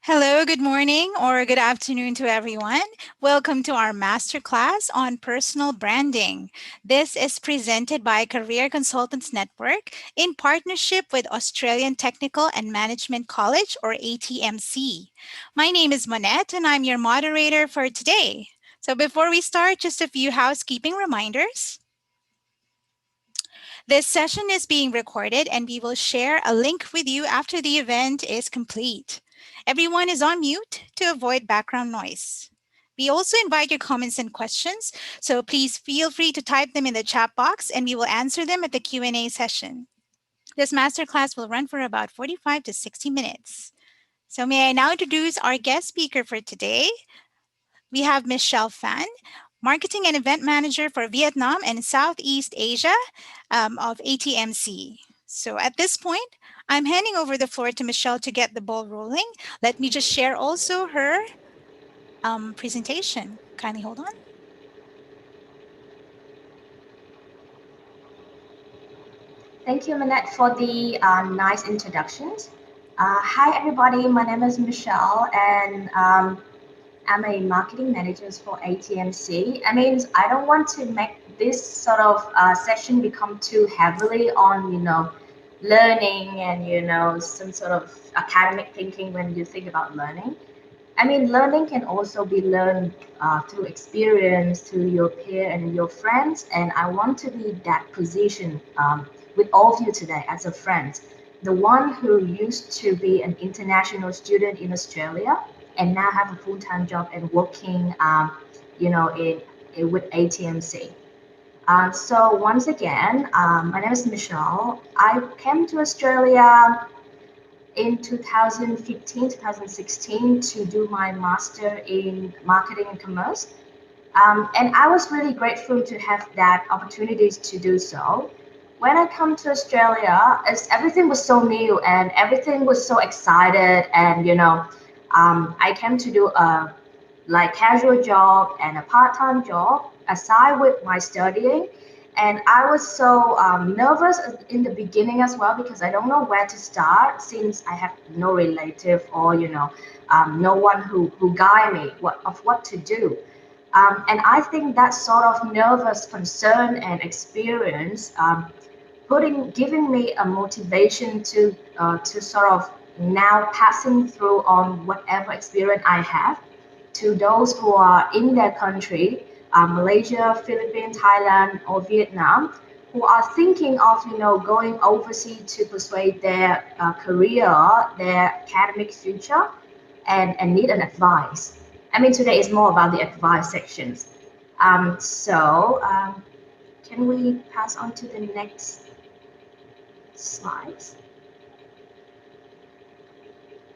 Hello, good morning or good afternoon to everyone. Welcome to our masterclass on personal branding. This is presented by Career Consultants Network in partnership with Australian Technical and Management College or ATMC. My name is Monette and I'm your moderator for today. So before we start, just a few housekeeping reminders. This session is being recorded and we will share a link with you after the event is complete. Everyone is on mute to avoid background noise. We also invite your comments and questions, so please feel free to type them in the chat box and we will answer them at the Q&A session. This masterclass will run for about 45 to 60 minutes. So may I now introduce our guest speaker for today. We have Michelle Phan, Marketing and Event Manager for Vietnam and Southeast Asia of ATMC. So at this point, I'm handing over the floor to Michelle to get the ball rolling. Let me just share also her presentation. Kindly hold on. Thank you, Manette, for the nice introductions. Hi, everybody. My name is Michelle, and I'm a marketing manager for ATMC. I mean, I don't want to make this sort of session become too heavily on, learning and, some sort of academic thinking when you think about learning. I mean, learning can also be learned through experience, through your peer and your friends. And I want to be that position with all of you today as a friend. The one who used to be an international student in Australia and now have a full-time job and working, with ATMC. So once again, my name is Michelle. I came to Australia in 2015, 2016 to do my master in marketing and commerce. And I was really grateful to have that opportunities to do so. When I come to Australia, everything was so new and everything was so excited. And, I came to do a like casual job and a part-time job aside with my studying. And I was so nervous in the beginning as well because I don't know where to start since I have no relative or no one who guide me what to do. And I think that sort of nervous concern and experience giving me a motivation to sort of now passing through on whatever experience I have to those who are in their country, Malaysia, Philippines, Thailand, or Vietnam, who are thinking of going overseas to persuade their career, their academic future, and need an advice. I mean, today is more about the advice sections. Can we pass on to the next slides?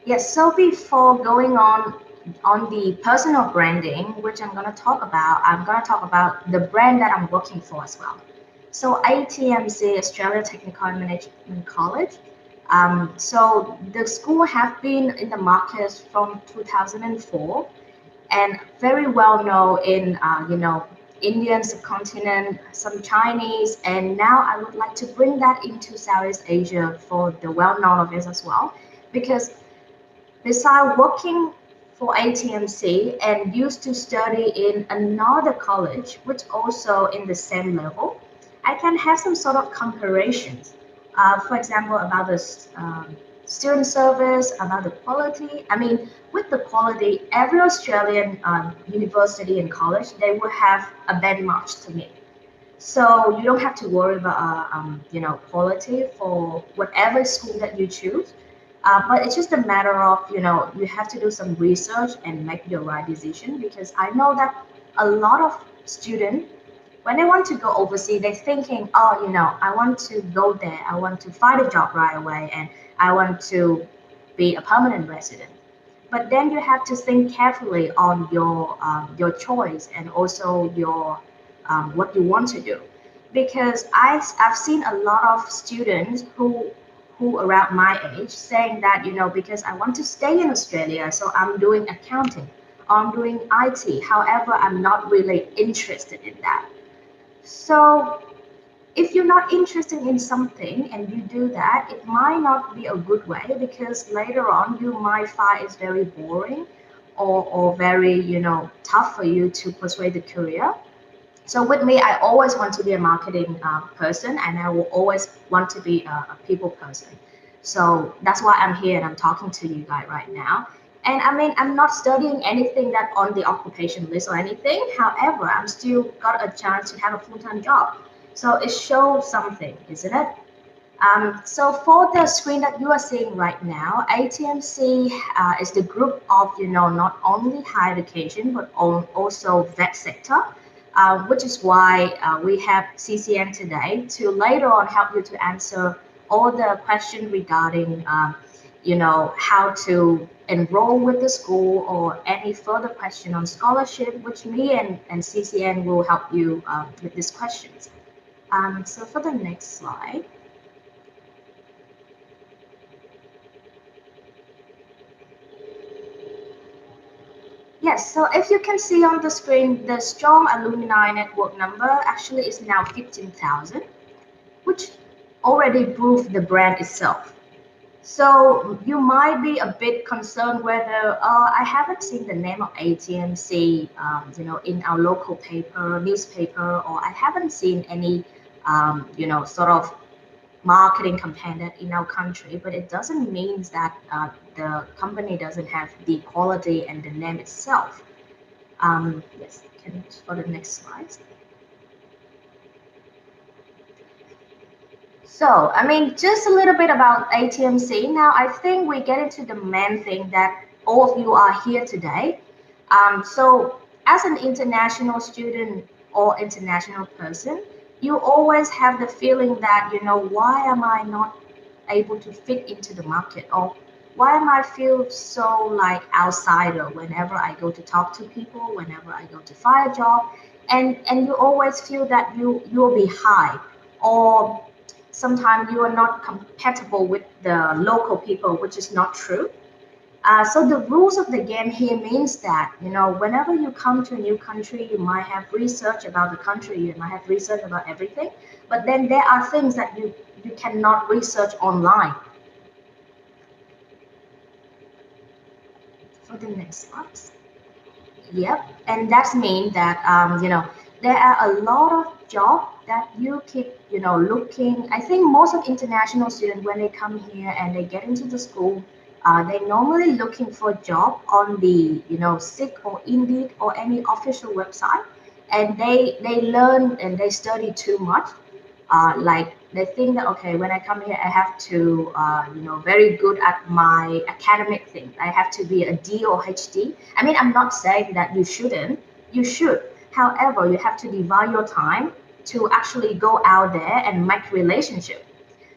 Yes, so before going on the personal branding, which I'm going to talk about the brand that I'm working for as well. So ATMC, Australia Technical and Management College. So the school have been in the market from 2004 and very well known in Indian subcontinent, some Chinese, and now I would like to bring that into Southeast Asia for the well known of it as well, because besides working for ATMC and used to study in another college, which also in the same level, I can have some sort of comparisons. For example, about the student service, about the quality. I mean, with the quality, every Australian university and college, they will have a benchmark to meet. So you don't have to worry about quality for whatever school that you choose. But it's just a matter of you have to do some research and make your right decision, because I know that a lot of students, when they want to go overseas, they're thinking, oh, I want to go there, I want to find a job right away, and I want to be a permanent resident. But then you have to think carefully on your choice and also your what you want to do, because I've seen a lot of students who around my age saying that because I want to stay in Australia, so I'm doing accounting, I'm doing IT. However, I'm not really interested in that. So if you're not interested in something and you do that, it might not be a good way, because later on you might find it's very boring, or very, tough for you to pursue the career. So with me, I always want to be a marketing person, and I will always want to be a people person. So that's why I'm here and I'm talking to you guys right now. And I mean, I'm not studying anything that on the occupation list or anything. However, I'm still got a chance to have a full-time job. So it shows something, isn't it? So for the screen that you are seeing right now, ATMC is the group of, not only higher education, but also vet sector, which is why we have CCN today to later on help you to answer all the questions regarding, how to enroll with the school, or any further question on scholarship, which me and CCN will help you with these questions. So for the next slide. Yes, so if you can see on the screen, the strong alumni network number actually is now 15,000, which already proved the brand itself. So you might be a bit concerned whether I haven't seen the name of ATMC, in our local paper, newspaper, or I haven't seen any, sort of marketing campaign in our country, but it doesn't mean that the company doesn't have the quality and the name itself. Yes, can you go to the next slide? So, I mean, just a little bit about ATMC. Now, I think we get into the main thing that all of you are here today. So, as an international student or international person, you always have the feeling that, why am I not able to fit into the market? Or why am I feel so like outsider whenever I go to talk to people, whenever I go to find a job? And you always feel that you'll be high, or sometimes you are not compatible with the local people, which is not true. So the rules of the game here means that, whenever you come to a new country, you might have research about the country, you might have research about everything, but then there are things that you cannot research online. For the next slide. Yep, and that's mean that, there are a lot of jobs that you keep, looking. I think most of international students, when they come here and they get into the school, they normally looking for a job on the, SIC or Indeed or any official website, and they learn and they study too much. Like they think that, okay, when I come here, I have to, very good at my academic thing. I have to be a D or HD. I mean, I'm not saying that you shouldn't. You should. However, you have to divide your time to actually go out there and make relationship.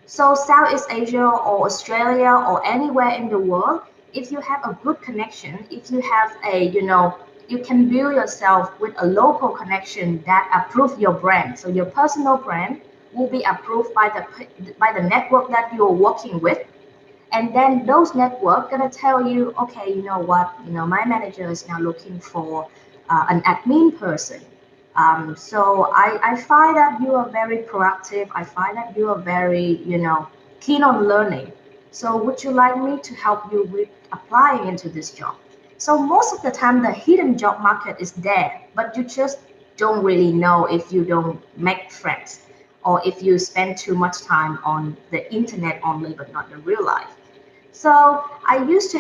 So Southeast Asia or Australia or anywhere in the world, if you have a good connection, if you have a, you can build yourself with a local connection that approve your brand. So your personal brand will be approved by the network that you're working with. And then those network gonna tell you, okay, you know what, my manager is now looking for an admin person. So I find that you are very proactive. I find that you are very, keen on learning. So would you like me to help you with applying into this job? So most of the time, the hidden job market is there, but you just don't really know if you don't make friends, or if you spend too much time on the internet only, but not in real life. So I used to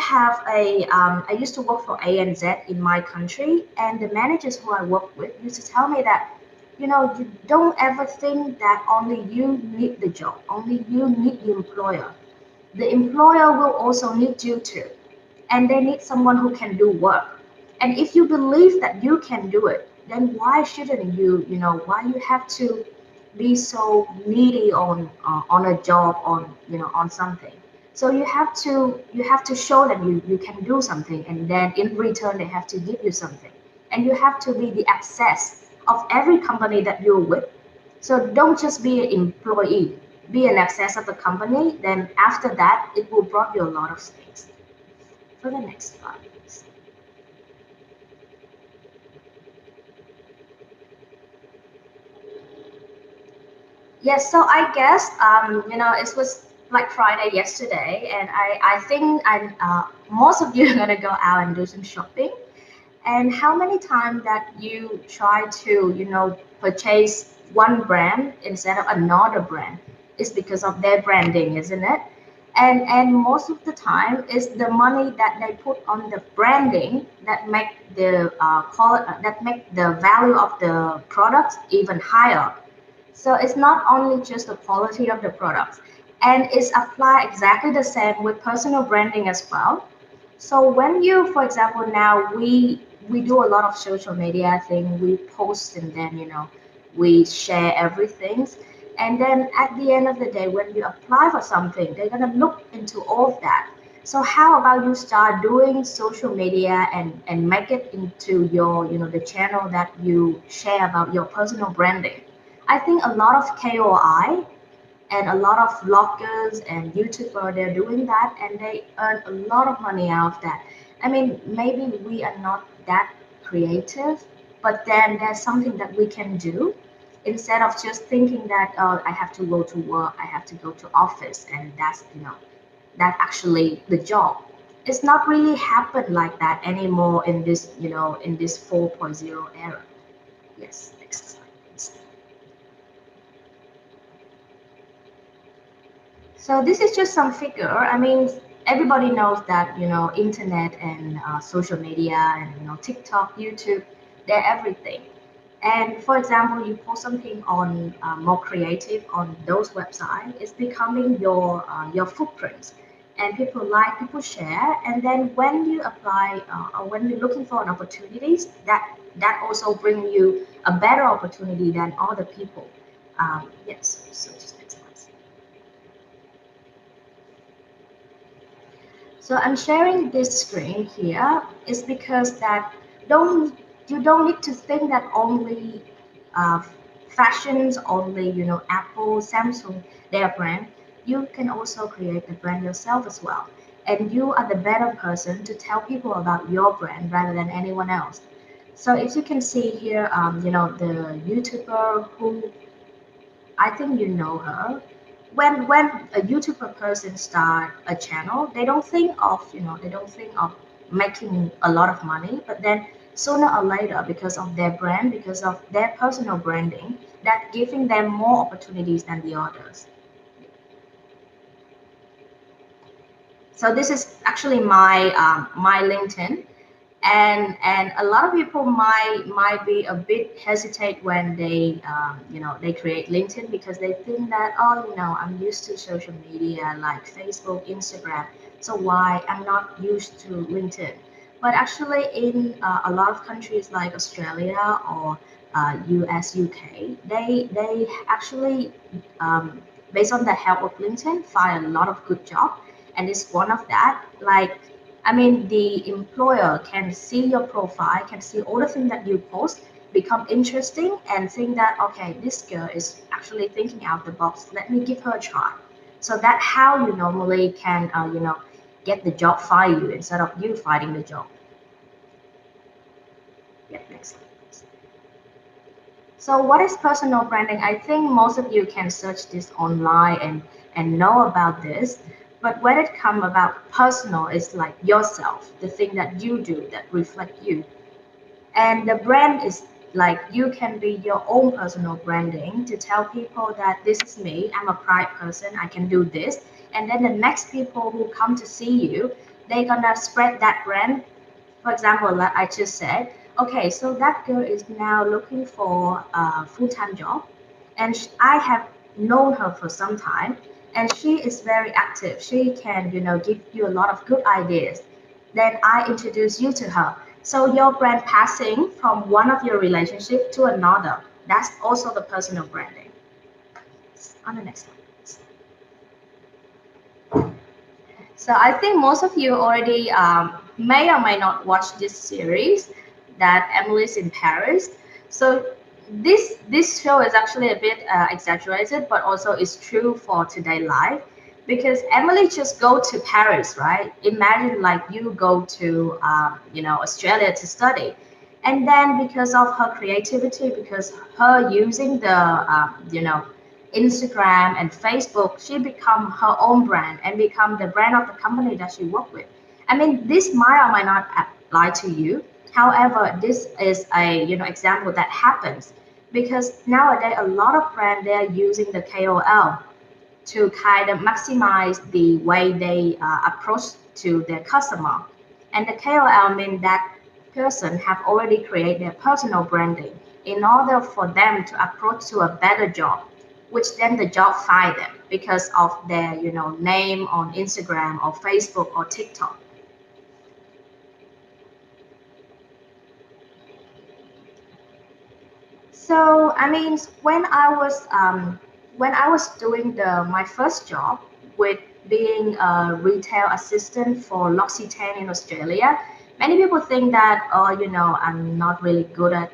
work for ANZ in my country, and the managers who I work with used to tell me that, you don't ever think that only you need the job, only you need the employer. The employer will also need you too, and they need someone who can do work. And if you believe that you can do it, then why shouldn't you? Why you have to be so needy on a job, on something? So you have to show that you can do something, and then in return they have to give you something, and you have to be the access of every company that you're with. So don't just be an employee, be an access of the company. Then after that, it will brought you a lot of things. For the next slide, please. Yes, so I guess it was like Friday yesterday, and I think most of you are gonna go out and do some shopping. And how many times that you try to purchase one brand instead of another brand is because of their branding, isn't it? And most of the time is the money that they put on the branding that make that make the value of the products even higher. So it's not only just the quality of the products, and it's applied exactly the same with personal branding as well. So when you, for example, now we do a lot of social media thing, we post and then we share everything, and then at the end of the day, when you apply for something, they're gonna look into all of that. So how about you start doing social media and make it into your the channel that you share about your personal branding. I think a lot of KOI and a lot of vloggers and YouTubers they're doing that and they earn a lot of money out of that. I mean, maybe we are not that creative, but then there's something that we can do instead of just thinking that I have to go to work, I have to go to office, and that's that actually the job. It's not really happen like that anymore in this in this 4.0 era. Yes, next slide, please. So this is just some figure. I mean, everybody knows that internet and social media and TikTok, YouTube, they're everything. And for example, you post something on more creative on those websites, it's becoming your footprint. And people like, people share, and then when you apply or when you're looking for an opportunities, that also bring you a better opportunity than other people. Yes. So just next slide. So I'm sharing this screen here is because that don't you don't need to think that only uh, fashions, only Apple, Samsung, their brand. You can also create the brand yourself as well, and you are the better person to tell people about your brand rather than anyone else. So if you can see here, the YouTuber who I think you know her. When a YouTuber person start a channel, they don't think of they don't think of making a lot of money, but then sooner or later, because of their brand, because of their personal branding, that giving them more opportunities than the others. So this is actually my LinkedIn, and a lot of people might be a bit hesitate when they they create LinkedIn because they think that I'm used to social media like Facebook, Instagram, so why I'm not used to LinkedIn. But actually in a lot of countries like Australia or US, UK, they actually based on the help of LinkedIn find a lot of good job, and it's one of that like I mean, the employer can see your profile, can see all the things that you post, become interesting, and think that okay, this girl is actually thinking out the box. Let me give her a try. So that's how you normally can, get the job for you instead of you fighting the job. Yeah, next slide. So what is personal branding? I think most of you can search this online and know about this. But when it comes about personal, it's like yourself, the thing that you do that reflect you. And the brand is like you can be your own personal branding to tell people that this is me, I'm a pride person, I can do this. And then the next people who come to see you, they're gonna spread that brand. For example, like I just said, okay, so that girl is now looking for a full-time job, and I have known her for some time, and she is very active. She can, give you a lot of good ideas. Then I introduce you to her. So your brand passing from one of your relationship to another. That's also the personal branding. On the next slide. So I think most of you already may or may not watch this series that Emily's in Paris. So this show is actually a bit exaggerated, but also is true for today life because Emily just go to Paris, right? Imagine like you go to Australia to study, and then because of her creativity, because her using the Instagram and Facebook, she become her own brand and become the brand of the company that she work with. I mean, this might or might not apply to you. However, this is a example that happens because nowadays a lot of brands they are using the KOL to kind of maximize the way they approach to their customer. And the KOL means that person have already created their personal branding in order for them to approach to a better job, which then the job find them because of their name on Instagram or Facebook or TikTok. So I mean, when I was doing the my first job with being a retail assistant for L'Occitane in Australia, many people think that I'm not really good at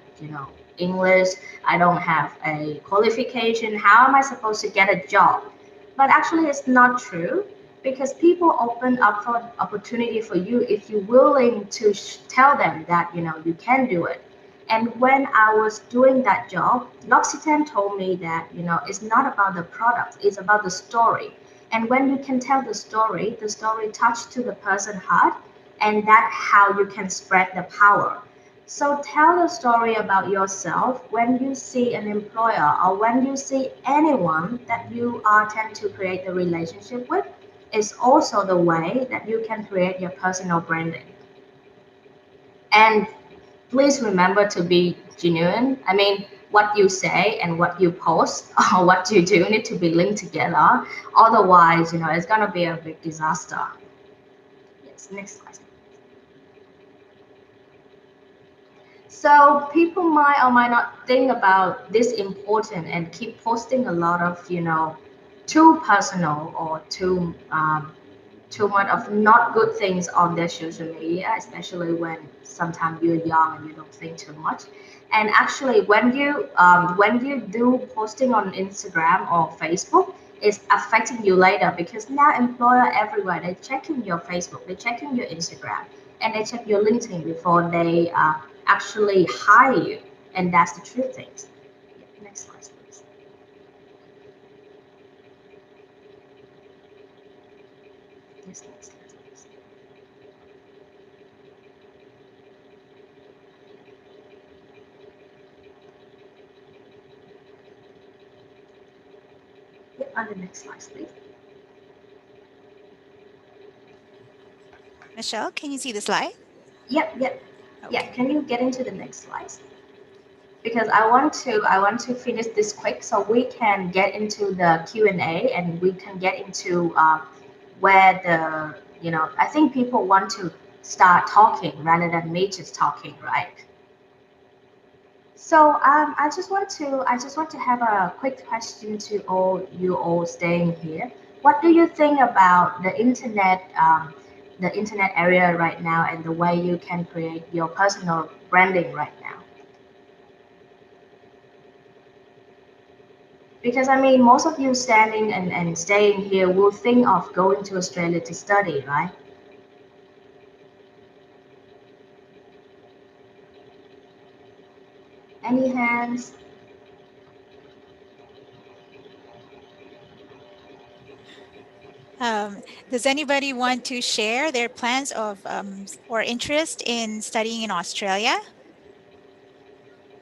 English. I don't have a qualification. How am I supposed to get a job? But actually, it's not true because people open up for opportunity for you if you're willing to tell them that you can do it. And when I was doing that job, L'Occitane told me that, it's not about the product, it's about the story. And when you can tell the story touch to the person's heart, and that's how you can spread the power. So tell the story about yourself when you see an employer or when you see anyone that you are tend to create a relationship with. Is also the way that you can create your personal branding. And please remember to be genuine. I mean, what you say and what you post or what you do need to be linked together. Otherwise, it's gonna be a big disaster. Yes, next slide. So people might or might not think about this important and keep posting a lot of, too personal or too much of not good things on their social media, especially when sometimes you're young and you don't think too much. And actually, when you do posting on Instagram or Facebook, it's affecting you later because now employer everywhere they're checking your Facebook, they're checking your Instagram, and they check your LinkedIn before they actually hire you. And that's the true things. Next slide, please. Yes, next slide, please. Yep, on the next slide, please. Michelle, can you see the slide? Yep, yep. Yeah, Okay. can you get into the next slide? Because I want to finish this quick so we can get into the Q&A and we can get into where I think people want to start talking rather than me just talking, right? So I just want to have a quick question to all you all staying here. What do you think about the internet area right now and the way you can create your personal branding right now? Because I mean, most of you standing and staying here will think of going to Australia to study, right? Any hands? Um, does anybody want to share their plans of or interest in studying in Australia?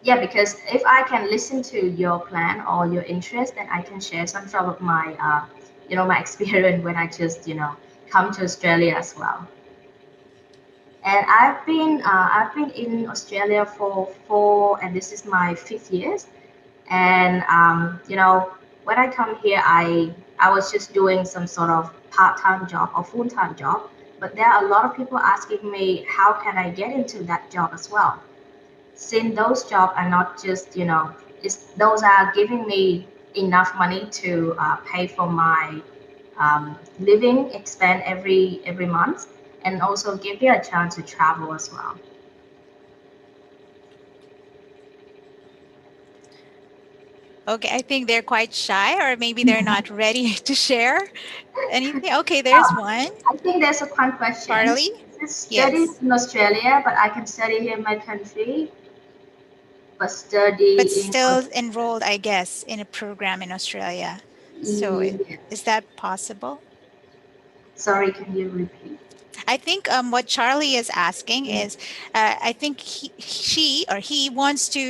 Yeah, because if I can listen to your plan or your interest, then I can share some sort of my experience when I just, come to Australia as well. And I've been in Australia for and this is my fifth year. And when I come here, I was just doing some sort of part-time job or full-time job. But there are a lot of people asking me how can I get into that job as well. Since those jobs are not just those are giving me enough money to pay for my living expense every month, and also give you a chance to travel as well. Okay, I think they're quite shy, or maybe they're not ready to share anything. Okay, there's Oh, one. I think there's a one question. Carly? This is studied Yes. in Australia, but I can study here in my country. but study but in still enrolled, I guess, in a program in Australia. So is yes. that possible? Sorry, can you repeat? I think what Charlie is asking Mm. is, I think she or he wants to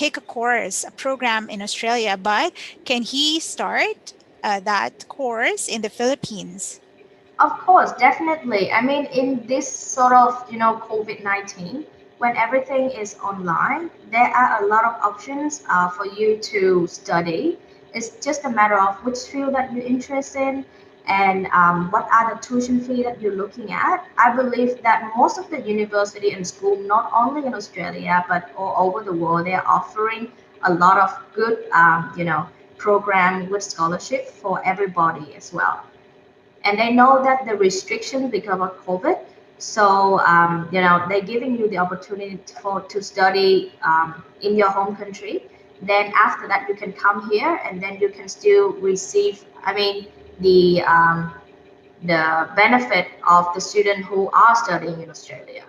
take a course, a program in Australia, but can he start that course in the Philippines? Of course, definitely. I mean, in this sort of, COVID-19, when everything is online, there are a lot of options for you to study. It's just a matter of which field that you're interested in and what are the tuition fee that you're looking at. I believe that most of the university and school, not only in Australia, but all over the world, they're offering a lot of good, program with scholarship for everybody as well, and they know that the restriction because of COVID. So they're giving you the opportunity to study in your home country. Then after that, you can come here, and then you can still receive. I mean, the benefit of the student who are studying in Australia.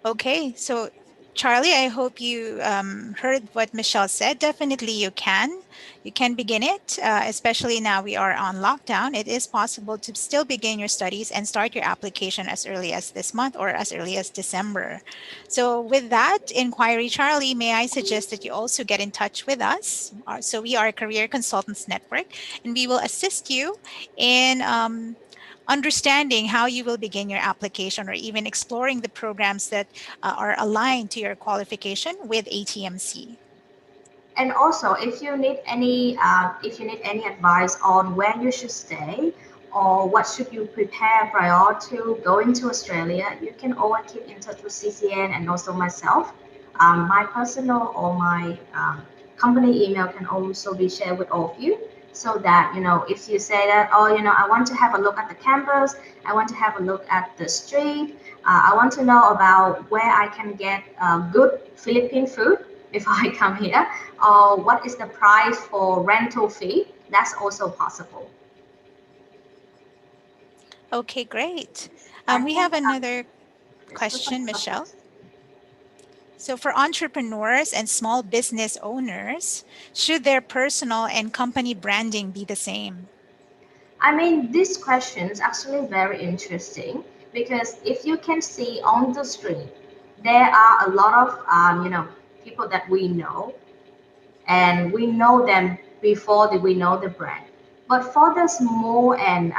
Okay, so Charlie, I hope you heard what Michelle said. Definitely, you can. You can begin it, especially now we are on lockdown. It is possible to still begin your studies and start your application as early as this month or as early as December. So, with that inquiry, Charlie, may I suggest that you also get in touch with us? So, we are a Career Consultants Network, and we will assist you in understanding how you will begin your application or even exploring the programs that are aligned to your qualification with ATMC. And also, if you need any advice on where you should stay or what should you prepare prior to going to Australia, you can always keep in touch with CCN and also myself. My personal or my company email can also be shared with all of you, so that if you say that, oh, I want to have a look at the campus, I want to have a look at the street, I want to know about where I can get good Philippine food before I come here, or what is the price for rental fee, that's also possible. Okay, great. I We think have another let's go for question, the Michelle. first. So, for entrepreneurs and small business owners, should their personal and company branding be the same? I mean, this question is actually very interesting because if you can see on the street, there are a lot of people that we know, and we know them before we know the brand. But for the small and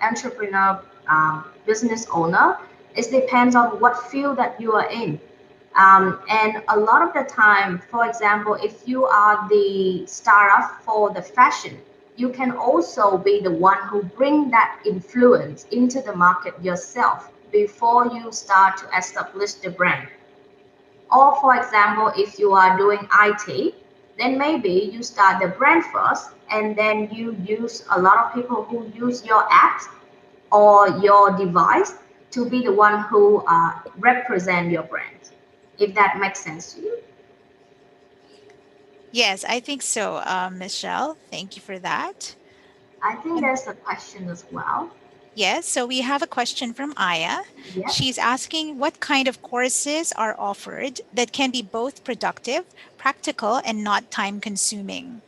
entrepreneur, business owner, it depends on what field that you are in. And a lot of the time, for example, if you are the startup for the fashion, you can also be the one who bring that influence into the market yourself before you start to establish the brand. Or for example, if you are doing IT, then maybe you start the brand first, and then you use a lot of people who use your apps or your device to be the one who represent your brand. If that makes sense to you. Yes, I think so, Michelle. Thank you for that. I think And there's a question as well. yes, so we have a question from Aya. Yep. She's asking what kind of courses are offered that can be both productive, practical, and not time consuming.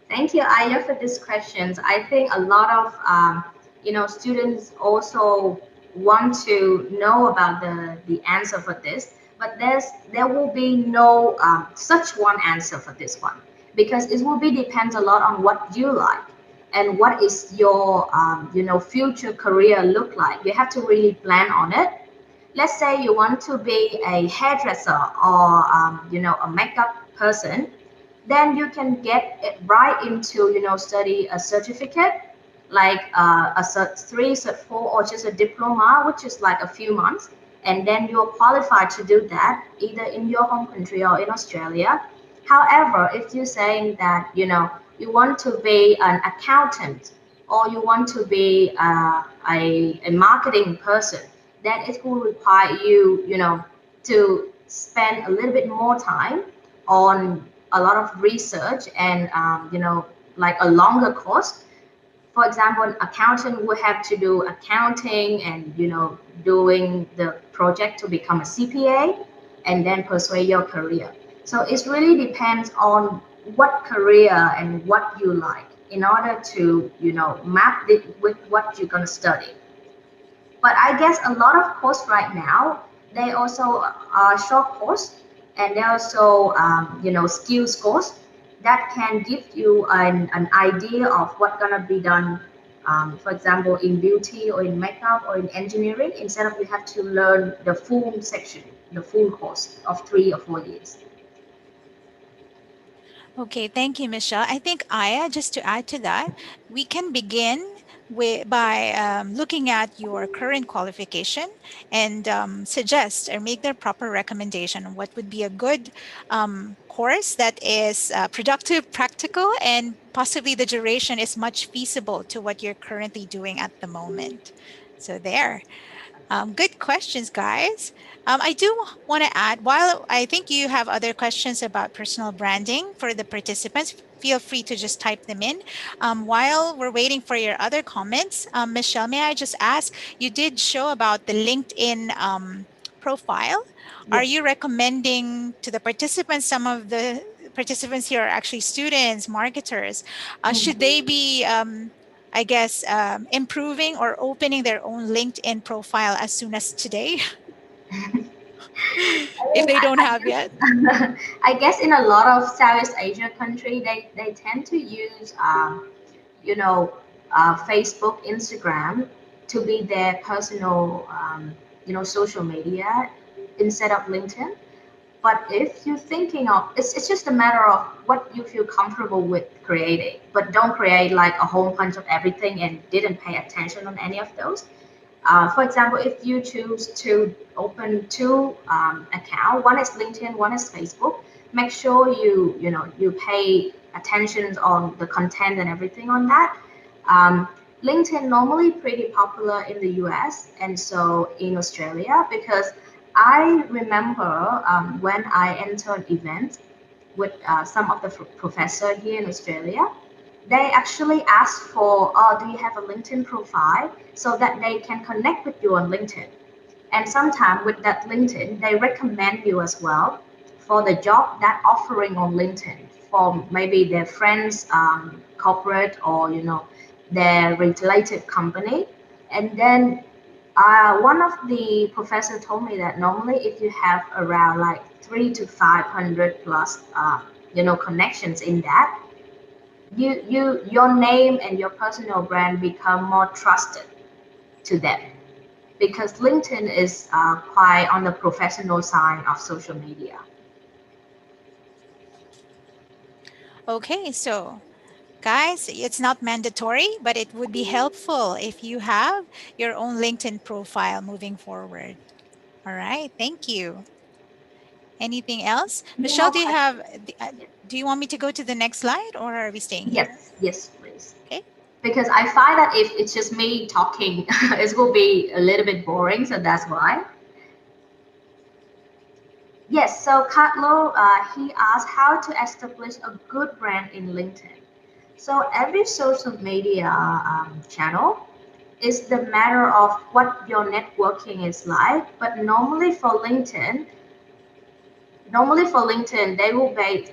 Thank you, Aya, for these questions. I think a lot of students also want to know about the answer for this, but there will be no such one answer for this one, because it will be depends a lot on what you like and what is your future career look like. You have to really plan on it. Let's say you want to be a hairdresser or a makeup person, then you can get it right into study a certificate like a cert 3, cert 4, or just a diploma, which is like a few months, and then you're qualified to do that either in your home country or in Australia. However, if you're saying that you want to be an accountant, or you want to be a marketing person, then it will require you to spend a little bit more time on a lot of research and like a longer course For example, an accountant will have to do accounting and doing the project to become a CPA and then pursue your career. So it really depends on what career and what you like in order to map it with what you're going to study. But I guess a lot of courses right now, they also are short course, and they also skills course that can give you an idea of what's gonna be done. For example, in beauty or in makeup or in engineering, instead of you have to learn the full section, the full course of 3 or 4 years. Okay, thank you, Michelle. I think Aya, just to add to that, we can begin by looking at your current qualification and suggest or make the proper recommendation on what would be a good course that is productive, practical, and possibly the duration is much feasible to what you're currently doing at the moment. So there. Good questions, guys. I do want to add, while I think you have other questions about personal branding for the participants, feel free to just type them in. While we're waiting for your other comments, Michelle, may I just ask, you did show about the LinkedIn profile. Are Yes. you recommending to the participants, some of the participants here are actually students, marketers, should they Mhm. be I guess, improving or opening their own LinkedIn profile as soon as today, I if mean, they don't I have yet? guess, I guess in a lot of Southeast Asia country, they tend to use you know, Facebook, Instagram to be their personal, social media instead of LinkedIn. But if you're thinking of, it's just a matter of what you feel comfortable with creating. But don't create like a whole bunch of everything and didn't pay attention on any of those. For example, if you choose to open two accounts, one is LinkedIn, one is Facebook, make sure you pay attention on the content and everything on that. Um, LinkedIn normally pretty popular in the US and so in Australia because I remember when I entered events with some of the professor here in Australia, they actually ask for, oh, do you have a LinkedIn profile so that they can connect with you on LinkedIn. And sometimes with that LinkedIn, they recommend you as well for the job that offering on LinkedIn for maybe their friends, corporate or their related company. And then one of the professor told me that normally if you have around like 3 to 500 plus, connections in that, your name and your personal brand become more trusted to them because LinkedIn is quite on the professional side of social media. Okay, so guys, it's not mandatory, but it would be helpful if you have your own LinkedIn profile moving forward. All right, thank you. Anything else? No Michelle, more questions. Yes, do you want me to go to the next slide or are we staying here? yes, yes, please. Okay. Because I find that if it's just me talking, it will be a little bit boring, so that's why. Yes, so Carlo, he asked how to establish a good brand in LinkedIn. So every social media channel is the matter of what your networking is like. But normally for LinkedIn,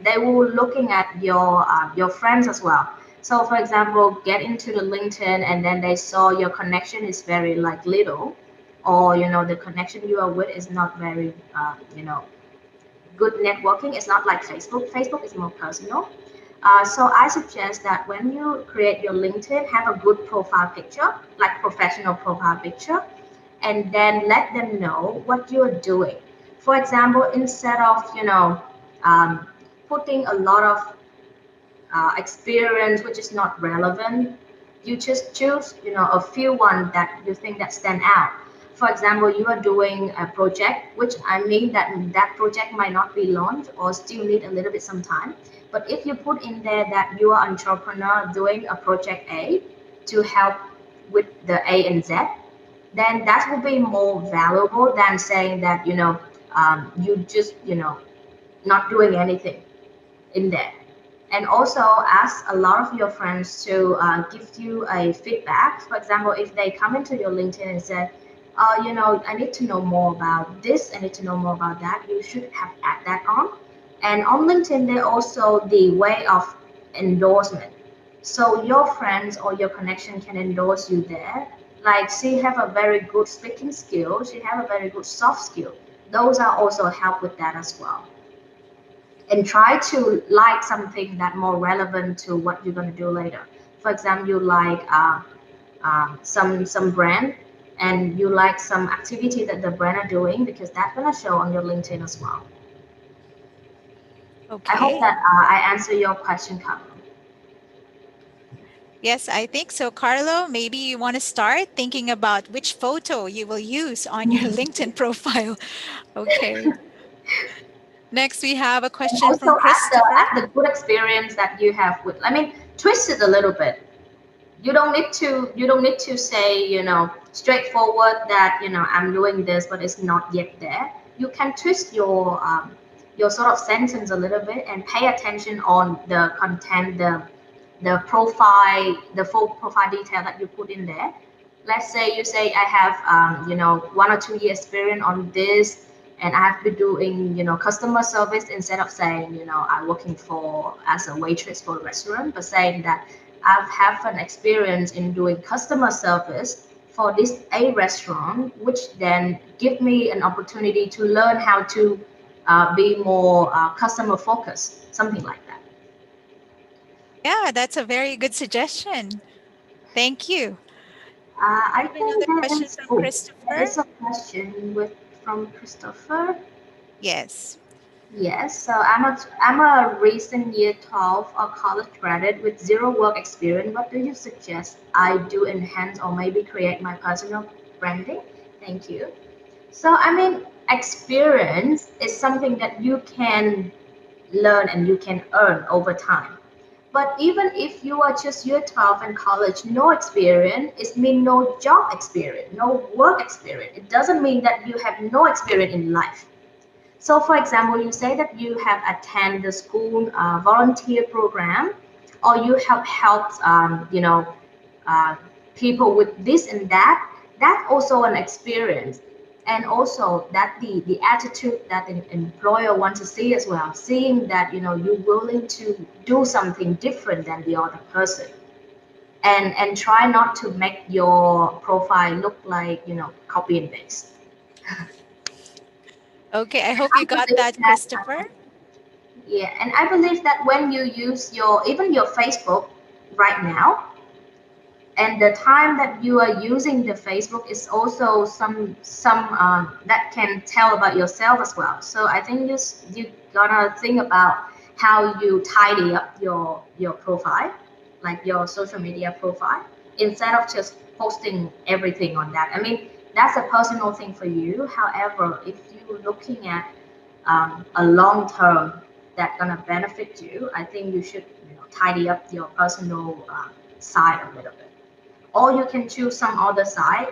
they will looking at your friends as well. So for example, get into the LinkedIn and then they saw your connection is very like little, or the connection you are with is not very good networking. It's not like Facebook. Facebook is more personal. So I suggest that when you create your LinkedIn, have a good profile picture, like professional profile picture, and then let them know what you're doing. For example, instead of um, putting a lot of experience which is not relevant, you just choose a few one that you think that stand out. For example, you are doing a project, which I mean that project might not be launched or still need a little bit some time. But if you put in there that you are entrepreneur doing a project A to help with the A and Z, then that will be more valuable than saying that you just not doing anything in there. And also ask a lot of your friends to give you a feedback. For example, if they come into your LinkedIn and say, I need to know more about this, I need to know more about that, you should have add that on. And on LinkedIn, there also the way of endorsement. So your friends or your connection can endorse you there. Like she have a very good speaking skill, she have a very good soft skill. Those are also help with that as well. And try to like something that more relevant to what you're going to do later. For example, you like some brand, and you like some activity that the brand are doing, because that's going to show on your LinkedIn as well. I hope Okay. that I answer your question, Carmen. Yes, I think so. Carlo, maybe you want to start thinking about which photo you will use on your LinkedIn profile. Okay. Next, we have a And question also from Christopher. add the good experience that you have with, I mean, twist it a little bit. You don't need to say, straightforward that, I'm doing this but it's not yet there. You can twist your sort of sentence a little bit and pay attention on the content, the profile, the full profile detail that you put in there. Let's say you say I have 1 or 2 years experience on this, and I have been doing customer service, instead of saying I'm working for as a waitress for a restaurant, but saying that I've have an experience in doing customer service for this a restaurant, which then give me an opportunity to learn how to be more customer focused, something like that. Yeah, that's a very good suggestion. Thank you. I Have think another there question is, from oh, there Christopher. is a question with from Christopher. Yes. Yes, so I'm a recent year 12 or college graduate with zero work experience. What do you suggest I do enhance or maybe create my personal branding? Thank you. So I mean, experience is something that you can learn and you can earn over time. But even if you are just year 12 in college, no experience, it means no job experience, no work experience. It doesn't mean that you have no experience in life. So, for example, you say that you have attended the school volunteer program, or you have helped, uh, people with this and that. That's also an experience, and also that the attitude that an employer wants to see as well, seeing that you're willing to do something different than the other person, and try not to make your profile look like copy and paste. Okay, I hope I you got believe that, that Christopher. Yeah, and I believe that when you use your Facebook right now, and the time that you are using the Facebook is also some that can tell about yourself as well. So I think you gotta think about how you tidy up your profile, like your social media profile, instead of just posting everything on that. I mean, that's a personal thing for you. However, if you're looking at a long term that gonna benefit you, I think you should tidy up your personal side a little bit. Or you can choose some other side,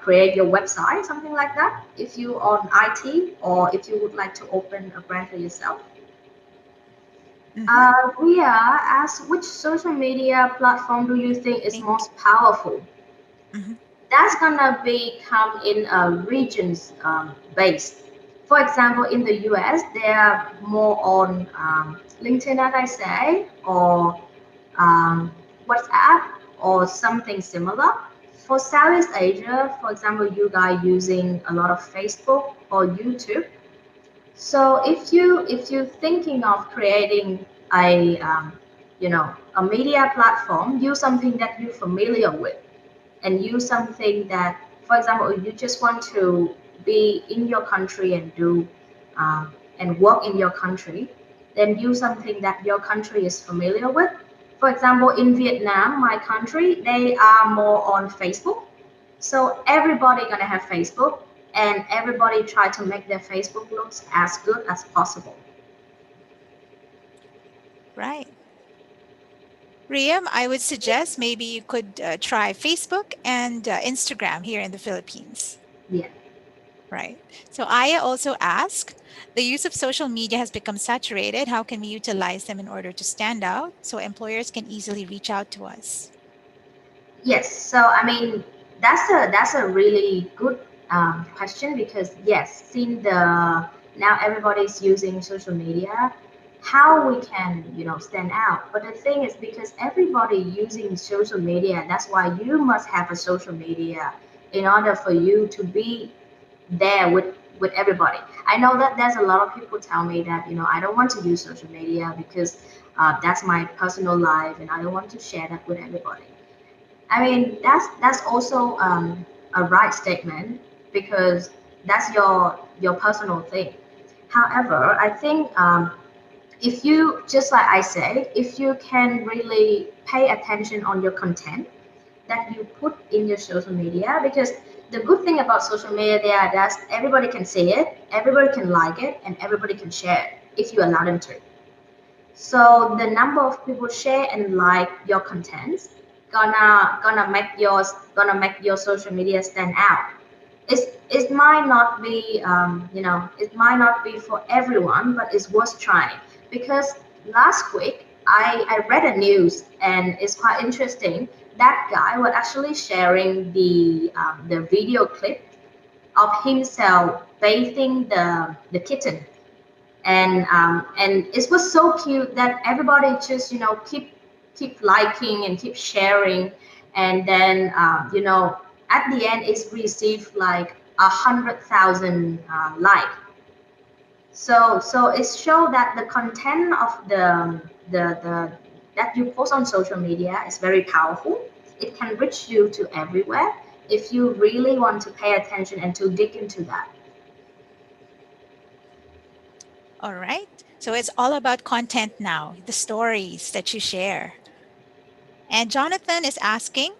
create your website, something like that. If you on IT, or if you would like to open a brand for yourself. Hmm. Ria asks, which social media platform do you think is Thank most powerful? mhm. That's gonna become in a regions based. For example, in the US, they are more on LinkedIn, as I say, or um, WhatsApp, or something similar. For Southeast Asia, for example, you guys using a lot of Facebook or YouTube. So if you're thinking of creating a you know a media platform, use something that you're familiar with, and use something that, for example, if you just want to be in your country and do um, and work in your country, then use something that your country is familiar with. For example, in Vietnam, my country, they are more on Facebook. So everybody gonna have Facebook, and everybody try to make their Facebook looks as good as possible. Right. Riam, I would suggest maybe you could try Facebook and Instagram here in the Philippines. Yeah. Right. So Aya also asked, the use of social media has become saturated. How can we utilize them in order to stand out so employers can easily reach out to us? Yes, so I mean that's a really good question because yes, seeing the now everybody's using social media, how we can stand out. But the thing is because everybody using social media, that's why you must have a social media in order for you to be there with everybody. I know that there's a lot of people tell me that I don't want to use social media because that's my personal life and I don't want to share that with everybody. I mean, that's also a right statement because that's your personal thing. However, I think if you just like I said, if you can really pay attention on your content that you put in your social media, because the good thing about social media there that everybody can see it, everybody can like it, and everybody can share it if you allow them to. So the number of people share and like your contents gonna make your social media stand out. It might not be it might not be for everyone, but it's worth trying. Because last week I read a news and it's quite interesting. That guy was actually sharing the video clip of himself bathing the kitten, and it was so cute that everybody just keep liking and keep sharing, and then at the end it's received like 100,000 like. So it shows that the content of the that you post on social media is very powerful. It can reach you to everywhere if you really want to pay attention and to dig into that. All right. So it's all about content now, the stories that you share. And Jonathan is asking,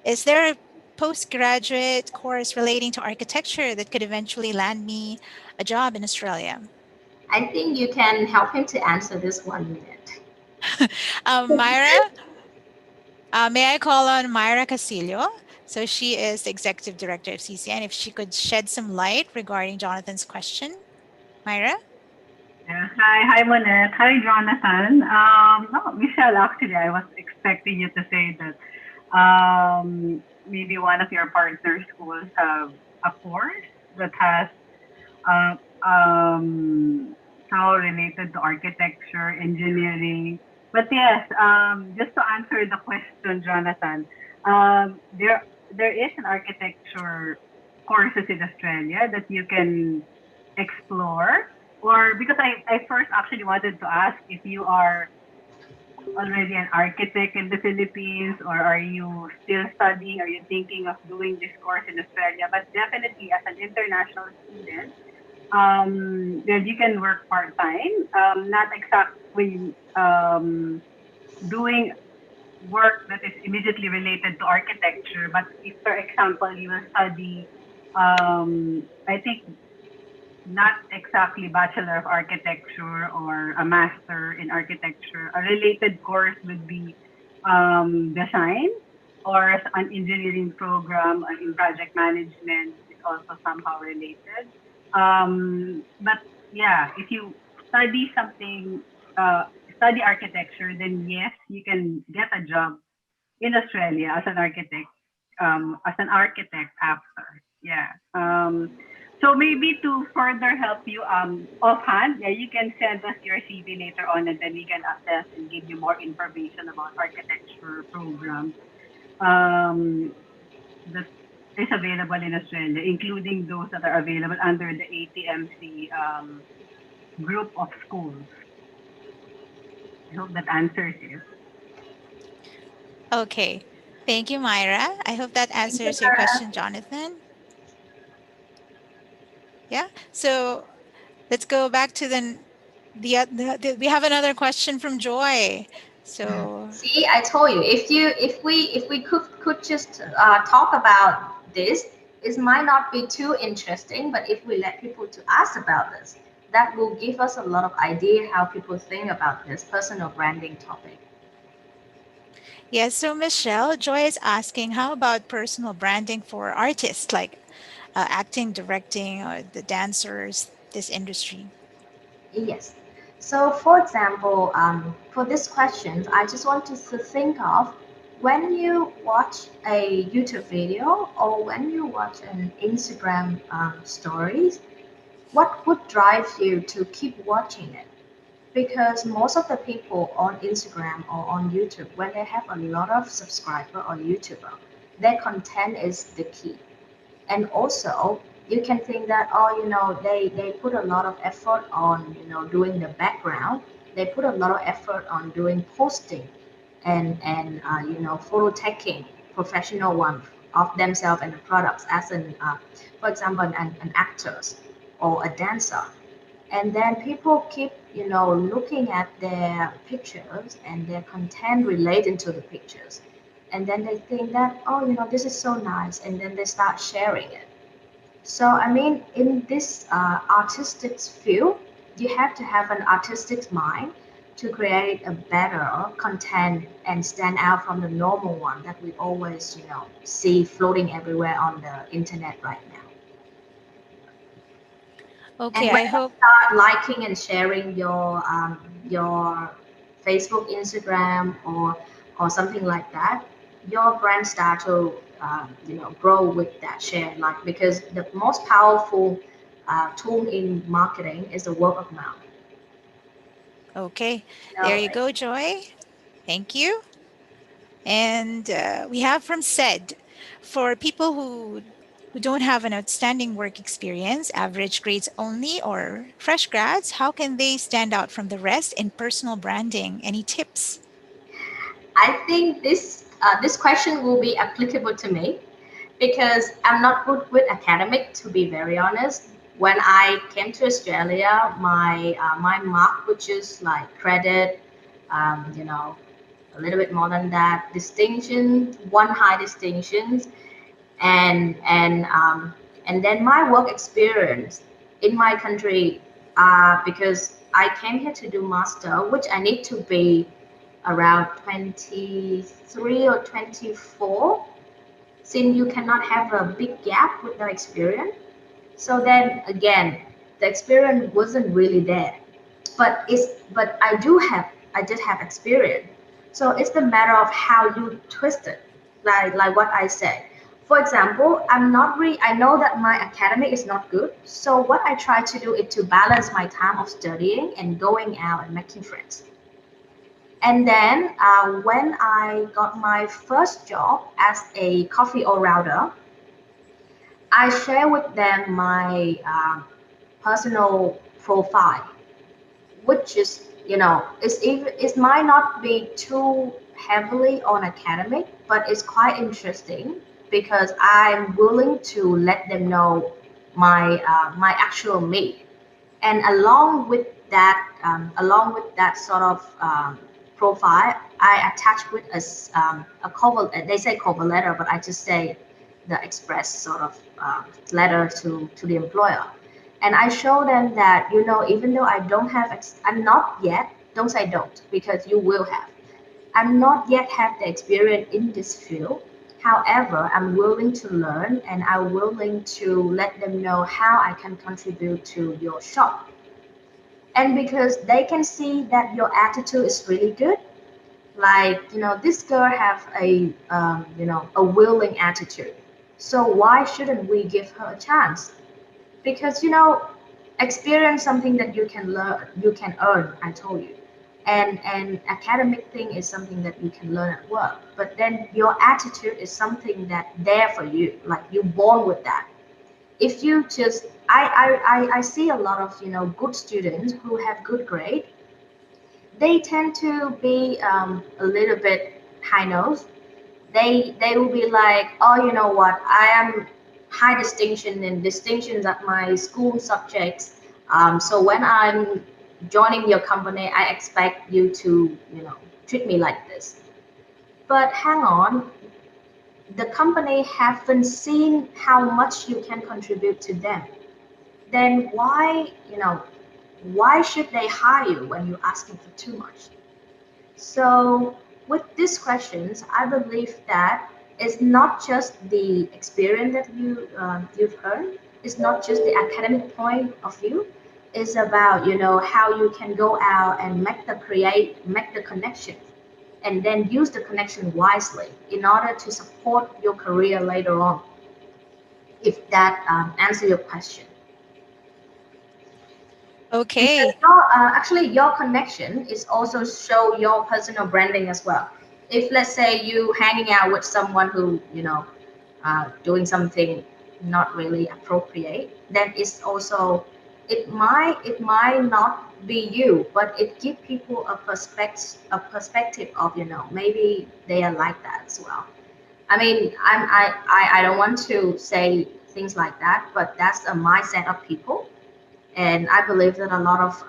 is there a postgraduate course relating to architecture that could eventually land me a job in Australia? I think you can help him to answer this 1 minute. Myra, may I call on Myra Casillo? So she is the executive director of CCN. If she could shed some light regarding Jonathan's question, Myra? Yeah. Hi, Monette. Hi, Jonathan. No, Michelle, actually, I was expecting you to say that maybe one of your partner schools have a course that has uh, how related to architecture, engineering. But yes, just to answer the question, Jonathan, there is an architecture courses in Australia that you can explore. Or because I first actually wanted to ask if you are already an architect in the Philippines, or are you still studying? Are you thinking of doing this course in Australia? But definitely as an international student, then you can work part time. Not exactly doing work that is immediately related to architecture, but if, for example, you will study, I think not exactly Bachelor of Architecture or a Master in Architecture. A related course would be design, or an engineering program in project management is also somehow related. But yeah, if you study something, uh, study architecture, then yes, you can get a job in Australia as an architect after. Yeah. So maybe to further help you offhand, yeah, you can send us your CV later on, and then we can assess and give you more information about architecture programs that is available in Australia, including those that are available under the ATMC group of schools. I hope that answers it. Okay. Thank you, Myra. I hope that Thank you, answers your Mara. question, Jonathan. Yeah. So let's go back to we have another question from Joy. So See, I told you, if we could just talk about this, it might not be too interesting, but if we let people to ask about this, that will give us a lot of idea how people think about this personal branding topic. yes, so Michelle, Joy is asking, how about personal branding for artists? Like acting, directing, or the dancers, this industry? Yes. So, for example, for this question, I just want to think of when you watch a YouTube video or when you watch an Instagram stories, what would drive you to keep watching it? Because most of the people on Instagram or on YouTube, when they have a lot of subscriber or YouTuber, their content is the key. And also, you can think that, oh, they put a lot of effort on, doing the background. They put a lot of effort on doing posting and photo taking, professional one of themselves and the products as for example, an actors or a dancer. And then people keep looking at their pictures and their content relating to the pictures, and then they think that, oh, this is so nice, and then they start sharing it. So I mean, in this artistic field, you have to have an artistic mind to create a better content and stand out from the normal one that we always see floating everywhere on the internet right now. And Okay, when I you hope. start liking and sharing your Facebook, Instagram, or something like that, your brand start to grow with that share. Like, because the most powerful tool in marketing is the word of mouth. Okay, You there know, you go, Joy. Thank you. And we have from said, for people who don't have an outstanding work experience, average grades only, or fresh grads, how can they stand out from the rest in personal branding? Any tips? I think this question will be applicable to me because I'm not good with academic, to be very honest. When I came to Australia, my mark, which is like credit, you know, a little bit more than that, distinction, one high distinctions, and then my work experience in my country, because I came here to do master, which I need to be around 23 or 24, since you cannot have a big gap with the experience. So then again, the experience wasn't really there, but I did have experience. So it's the matter of how you twist it, like what I said. For example, I'm not really, I know that my academic is not good. So what I try to do is to balance my time of studying and going out and making friends. And then when I got my first job as a coffee all router, I share with them my personal profile, which is, it might not be too heavily on academic, but it's quite interesting because I'm willing to let them know my actual me. And along with that sort of profile, I attach with a cover. They say cover letter, but I just say the express sort of letter to the employer. And I show them that, even though I don't have, I'm not yet. Don't say don't, because you will have. I'm not yet have the experience in this field. However, I'm willing to learn and I'm willing to let them know how I can contribute to your shop. And because they can see that your attitude is really good, like, this girl have a willing attitude. So why shouldn't we give her a chance? Because experience something that you can learn, you can earn, I told you. And academic thing is something that you can learn at work, but then your attitude is something that there for you, like you're born with that. If you just I see a lot of good students who have good grade. They tend to be a little bit high nose. They will be like, oh, you know what, I am high distinction and distinctions at my school subjects. So when I'm joining your company, I expect you to treat me like this. But hang on, the company haven't seen how much you can contribute to them. Then why should they hire you when you're asking for too much? So with these questions, I believe that It's not just the experience that you've earned. It's not just the academic point of view. It's about how you can go out and make the connection, and then use the connection wisely in order to support your career later on. If that answer your question, because Okay. actually your connection is also show your personal branding as well. If let's say you hanging out with someone who doing something not really appropriate, then it's also, it might not be you, but it give people a perspective of maybe they are like that as well. I mean, I don't want to say things like that, but that's a mindset of people, and I believe that a lot of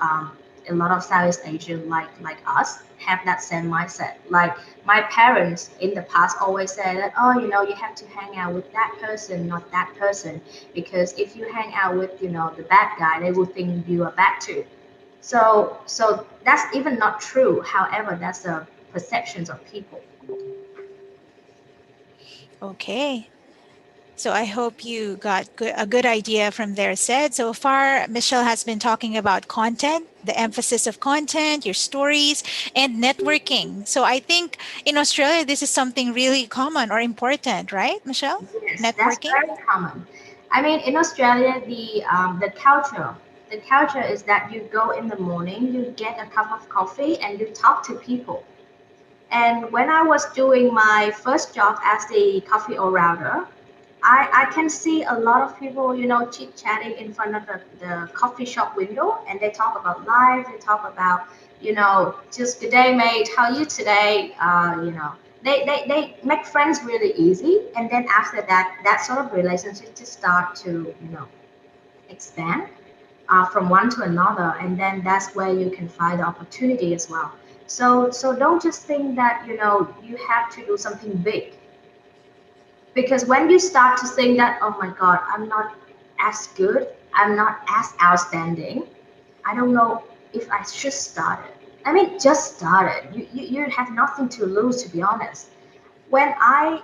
Southeast Asian like us have that same mindset. Like my parents in the past always said that, oh, you have to hang out with that person, not that person, because if you hang out with the bad guy, they will think you are bad too. So that's even not true. However, that's the perceptions of people. Okay. So I hope you got a good idea from there said. So far, Michelle has been talking about content, the emphasis of content, your stories, and networking. So I think in Australia, this is something really common or important, right, Michelle? Yes, that's Networking? very common. I mean, in Australia, the culture is that you go in the morning, you get a cup of coffee, and you talk to people. And when I was doing my first job as the coffee all rounder, I can see a lot of people, chit chatting in front of the coffee shop window, and they talk about life. They talk about, just good day, mate. How are you today? They make friends really easy, and then after that, that sort of relationship just start to, expand from one to another, and then that's where you can find the opportunity as well. So don't just think that you have to do something big, because when you start to think that, oh my god, I'm not as good, I'm not as outstanding, I don't know if I should start it. I mean, just start it. You have nothing to lose, to be honest. When I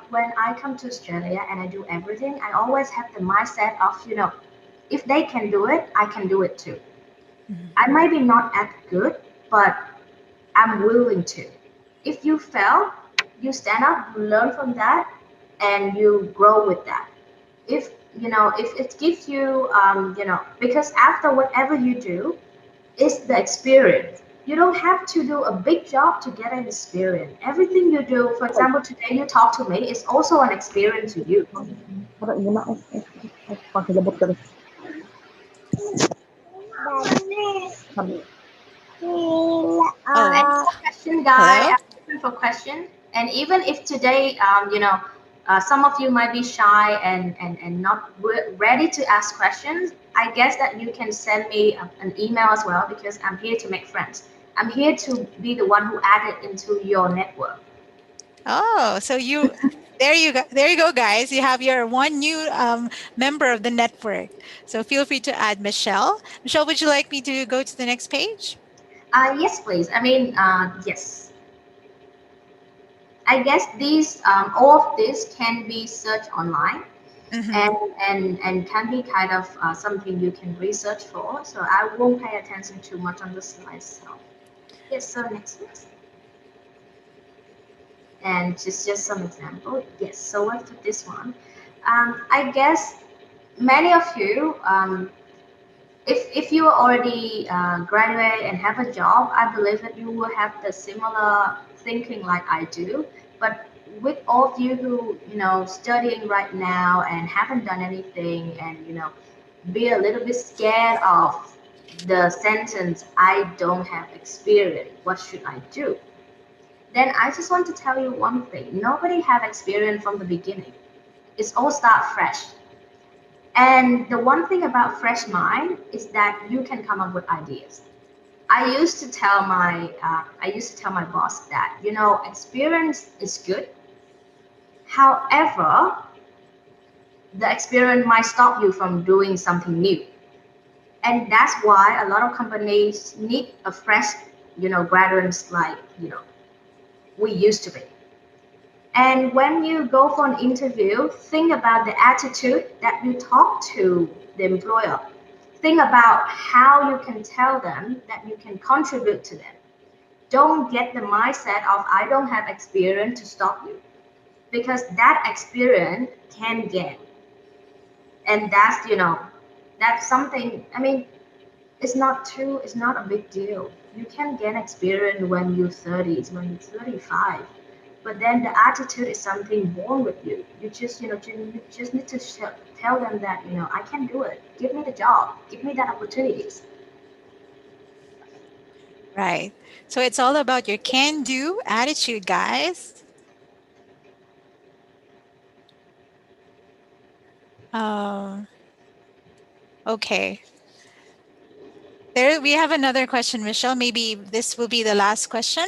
come to Australia and I do everything, I always have the mindset of, if they can do it, I can do it too. Mhm. I might be not as good, but I'm willing to. If you fail, you stand up, you learn from that, and you grow with that. If it gives you, because after whatever you do, it's the experience. You don't have to do a big job to get an experience. Everything you do, for example, today you talk to me, is also an experience to you. Parang yun na, pagkilabot ka rin. Sabi, Oh, Any more question, guy? hello? I'm open for question. And even if today, some of you might be shy and not ready to ask questions, I guess that you can send me an email as well, because I'm here to make friends. I'm here to be the one who added into your network. Oh, so there you go, guys. You have your one new member of the network. So feel free to add Michelle. Michelle, would you like me to go to the next page? Yes, please. I mean, yes. I guess all of this can be searched online, Mm-hmm. and can be kind of something you can research for. So I won't pay attention too much on the slides. So yes, so next please. And just some example. Yes, so what's this one? I guess many of you, if you already graduate and have a job, I believe that you will have the similar thinking like I do. But with all of you who studying right now and haven't done anything, and be a little bit scared of the sentence, I don't have experience, what should I do? Then I just want to tell you one thing: nobody have experience from the beginning. It's all start fresh. And the one thing about fresh mind is that you can come up with ideas. I used to tell my boss that experience is good. However, the experience might stop you from doing something new, and that's why a lot of companies need a fresh graduates like we used to be. And when you go for an interview, think about the attitude that you talk to the employer. Think about how you can tell them that you can contribute to them. Don't get the mindset of I don't have experience to stop you, because that experience can gain. And that's something, I mean, it's not a big deal. You can gain experience when you're 30s, when you're 35. But then the attitude is something born with you. You just need to tell them that, I can do it. Give me the job. Give me that opportunities. Right. So it's all about your can do attitude, guys. Um, okay. There we have another question, Michelle. Maybe this will be the last question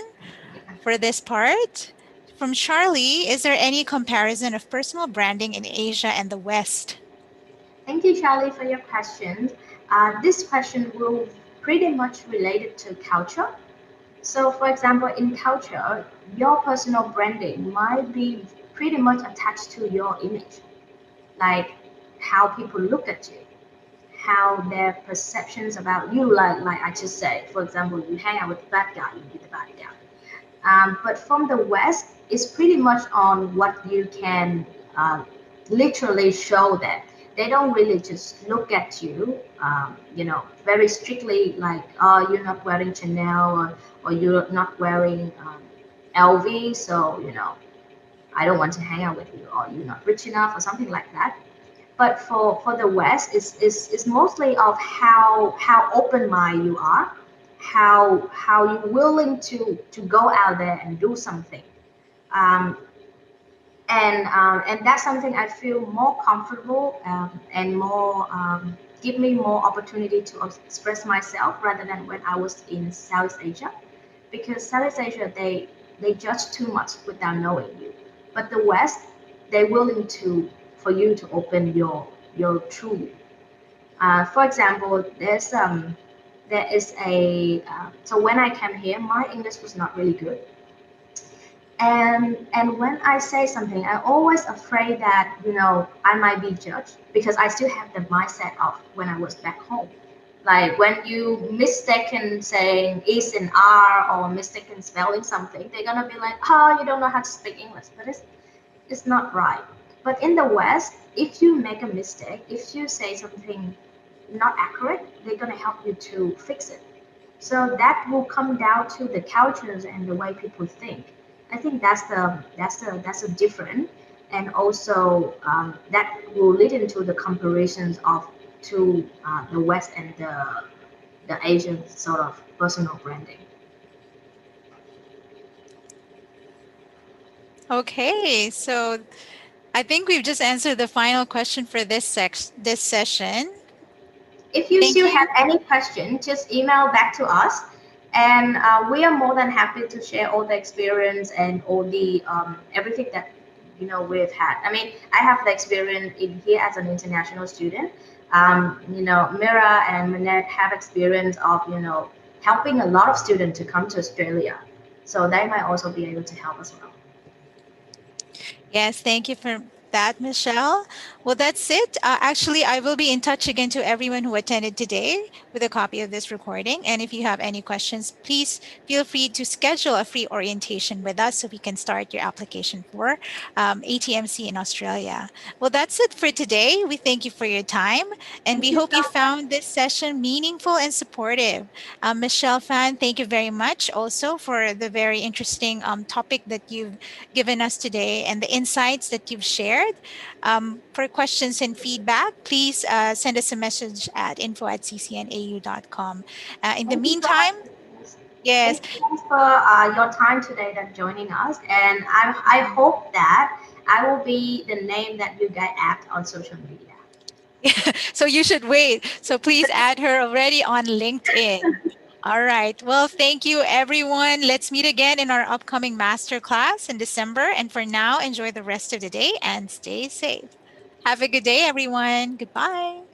for this part. From Charlie, is there any comparison of personal branding in Asia and the West? Thank you, Charlie, for your questions. This question will pretty much related to culture. So, for example, in culture, your personal branding might be pretty much attached to your image, like how people look at you, how their perceptions about you, like I just said, for example, you hang out with the bad guy, you be the bad guy. But from the West, it's pretty much on what you can literally show them. They don't really just look at you, very strictly, like, oh, you're not wearing Chanel, or you're not wearing LV, so, I don't want to hang out with you, or you're not rich enough, or something like that. But for the West, is mostly of how open mind you are, how you're willing to go out there and do something. Um, and that's something I feel more comfortable, and more give me more opportunity to express myself rather than when I was in South Asia, because South Asia they judge too much without knowing you, but the West they're willing to for you to open your true you. For example, there is a so when I came here, my English was not really good, and when I say something, I always afraid that I might be judged, because I still have the mindset of when I was back home. Like when you mistaken saying is in R, or mistaken spelling something, they're gonna be like, oh, you don't know how to speak English, but it's not right. But in the West, if you make a mistake, if you say something not accurate, they're gonna help you to fix it. So that will come down to the cultures and the way people think. I think that's the difference, and also that will lead into the comparisons of to the West and the Asian sort of personal branding. Okay, so I think we've just answered the final question for this session. If you Thank still you. have any question, just email back to us, and we are more than happy to share all the experience and all the everything that we've had. I mean, I have the experience in here as an international student. Mira and Manette have experience of helping a lot of students to come to Australia, so they might also be able to help as well. Yes, thank you for that, Michelle. Well, that's it. Actually, I will be in touch again to everyone who attended today with a copy of this recording. And if you have any questions, please feel free to schedule a free orientation with us so we can start your application for ATMC in Australia. Well, that's it for today. We thank you for your time, and Thank we you hope so you much. found this session meaningful and supportive. Michelle Fan, thank you very much also for the very interesting topic that you've given us today and the insights that you've shared. For questions and feedback, please send us a message at info@ccnau.com. In the Thank you so much. meantime, yes, Thanks for your time today that joining us, and I hope that I will be the name that you guys add on social media. so you should wait. So please add her already on LinkedIn. All right. Well, thank you, everyone. Let's meet again in our upcoming masterclass in December. And for now, enjoy the rest of the day and stay safe. Have a good day, everyone. Goodbye.